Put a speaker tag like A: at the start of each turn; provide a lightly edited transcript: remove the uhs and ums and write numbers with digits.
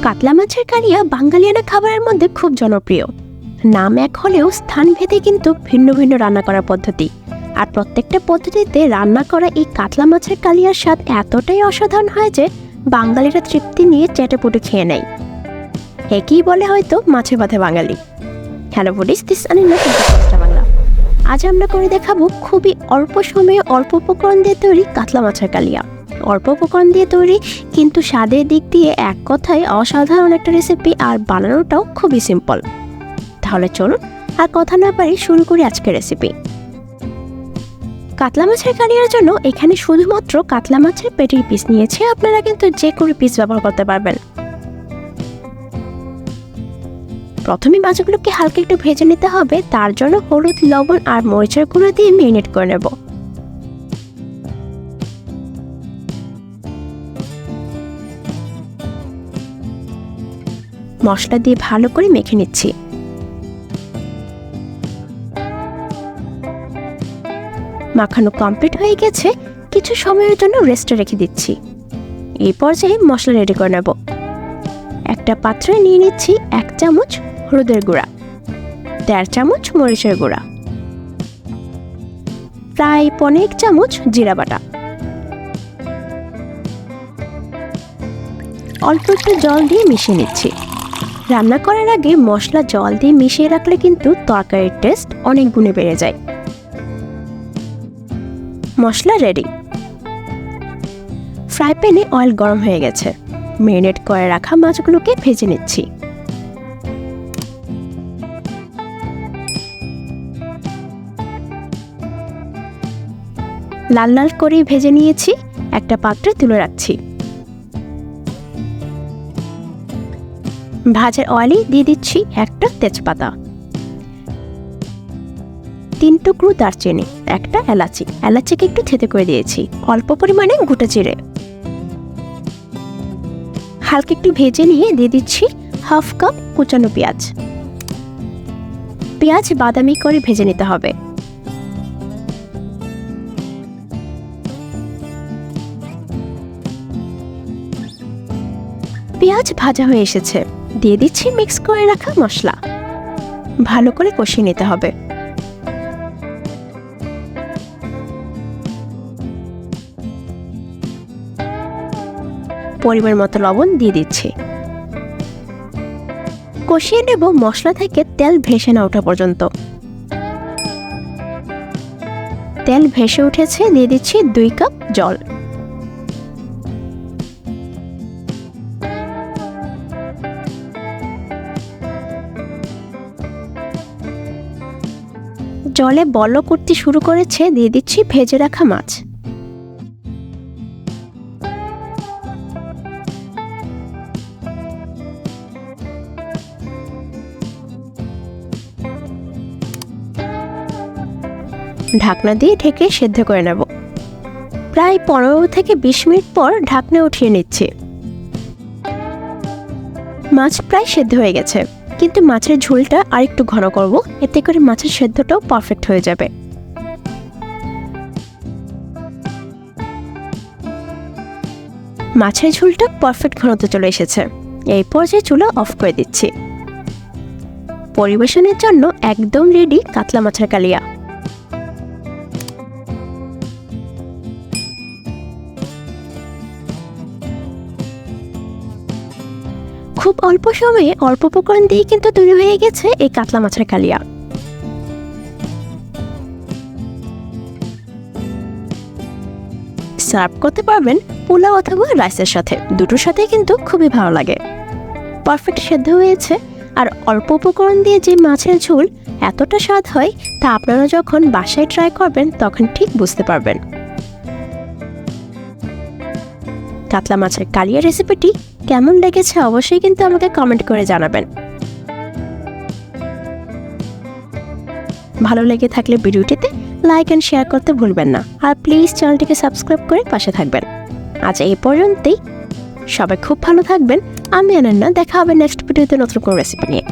A: কাতলা মাছের কালিয়া বাঙালিয়ানা খাবারের মধ্যে খুব জনপ্রিয়। নাম এক হলেও স্থানভেদে কিন্তু ভিন্ন ভিন্ন রান্না করার পদ্ধতি, আর প্রত্যেকটা পদ্ধতিতে রান্না করা এই কাতলা মাছের কালিয়ার স্বাদ এতটাই অসাধারণ হয় যে বাঙালিরা তৃপ্তি নিয়ে চেটেপুটে খেয়ে নেয়। একই বলে হয়তো মাছে ভাতে বাঙালি। হ্যালো ফুডিজ, দিস আনিনা বাংলা। আজ আমরা করে দেখাবো খুবই অল্প সময়ে অল্প উপকরণ দিয়ে তৈরি কাতলা মাছের কালিয়া। অল্প উপকরণ দিয়ে তৈরি, কিন্তু স্বাদের দিক দিয়ে এক কথায় অসাধারণ একটা রেসিপি, আর বানানোটাও খুবই সিম্পল। তাহলে চলুন আর কথা না পারি শুরু করি আজকের রেসিপি। কাতলা মাছের কালিয়ার জন্য এখানে শুধুমাত্র কাতলা মাছের পেটির পিস নিয়েছি, আপনারা কিন্তু যে কোনো পিস ব্যবহার করতে পারবেন। প্রথমে মাছগুলোকে হালকা একটু ভেজে নিতে হবে, তার জন্য হলুদ, লবণ আর মরিচের গুঁড়ো দিয়ে ম্যারিনেট করে নেব। মশলা দিয়ে ভালো করে মেখে নিচ্ছি। মাখানো কমপ্লিট হয়ে গেছে, কিছু সময়ের জন্য রেস্টে রেখে দিচ্ছি। এই পর্যায়ে মশলা রেডি করে নেব। একটা পাত্রে নিয়ে নিচ্ছি 1 চামচ হলুদের গুঁড়া, 1.5 চামচ মরিচের গুঁড়া, প্রায় 1.5 চামচ জিরা বাটা, অল্প একটু জল দিয়ে মিশিয়ে নিচ্ছি। রান্না করার আগে মশলা জল দিয়ে মিশিয়ে রাখলে কিন্তু তরকারির টেস্ট অনেক গুণে বেড়ে যায়। মশলা রেডি। ফ্রাই প্যানে অয়েল গরম হয়ে গেছে, ম্যারিনেট করে রাখা মাছগুলোকে ভেজে নিচ্ছি। লাল লাল করে ভেজে নিয়েছি, একটা পাত্রে তুলে রাখছি। ভাজার অয়েলে দিয়ে দিচ্ছি একটা তেজপাতা, 3 টুকরো দারচিনি, একটা এলাচি। এলাচিকে একটু থেতে করে দিয়েছি, অল্প পরিমাণে গোটা জিরে। হালকা একটু ভেজে নিয়ে দিয়ে দিচ্ছি 1/2 কাপ কুচানো পেঁয়াজ। পেঁয়াজ বাদামি করে ভেজে নিতে হবে। পেঁয়াজ ভাজা হয়ে এসেছে, দিয়ে দিচ্ছি মিক্স করে রাখা মশলা। ভালো করে কষিয়ে নিতে হবে। পরিমাণ মতো লবণ দিয়ে দিচ্ছি। কষিয়ে নেব মশলা থেকে তেল ভেসে না ওঠা পর্যন্ত। তেল ভেসে উঠেছে, দিয়ে দিচ্ছি 2 কাপ জল। জলে বলক উঠতে শুরু করেছে, দিয়ে দিচ্ছি ভেজে রাখা মাছ। ঢাকনা দিয়ে ঢেকে সেদ্ধ করে নেব। প্রায় 15 থেকে 20 মিনিট পর ঢাকনা উঠিয়ে নিচ্ছি। মাছ প্রায় সেদ্ধ হয়ে গেছে, কিন্তু মাছের ঝোলটা আরেকটু ঘন করব, এতে করে মাছের সেদ্ধটাও পারফেক্ট হয়ে যাবে। মাছের ঝোলটা পারফেক্ট ঘনত্বে চলে এসেছে। এই পর্যায়ে চুলা অফ করে দিচ্ছি। পরিবেশনের জন্য একদম রেডি কাতলা মাছের কালিয়া। খুব অল্প সময়ে অল্প উপকরণ দিয়ে কিন্তু তৈরি হয়ে গেছে এই কাতলা মাছের কালিয়া। সার্ভ করতে পারবেন পোলাও অথবা রাইসের সাথে, দুটোর সাথে কিন্তু খুবই ভালো লাগে। পারফেক্ট সেদ্ধ হয়েছে, আর অল্প উপকরণ দিয়ে যে মাছের ঝোল এতটা স্বাদ হয় তা আপনারা যখন বাসায় ট্রাই করবেন তখন ঠিক বুঝতে পারবেন। কাতলা মাছের কালিয়া রেসিপিটি কেমন লেগেছে অবশ্যই কিন্তু আমাকে কমেন্ট করে জানাবেন। ভালো লেগে থাকলে ভিডিওটিতে লাইক এন্ড শেয়ার করতে ভুলবেন না, আর প্লিজ চ্যানেলটিকে সাবস্ক্রাইব করে পাশে থাকবেন। আজ এই পর্যন্তই, সবাই খুব ভালো থাকবেন। আমি আনান্না, দেখা হবে নেক্সট ভিডিওতে নতুন কোনো রেসিপি নিয়ে।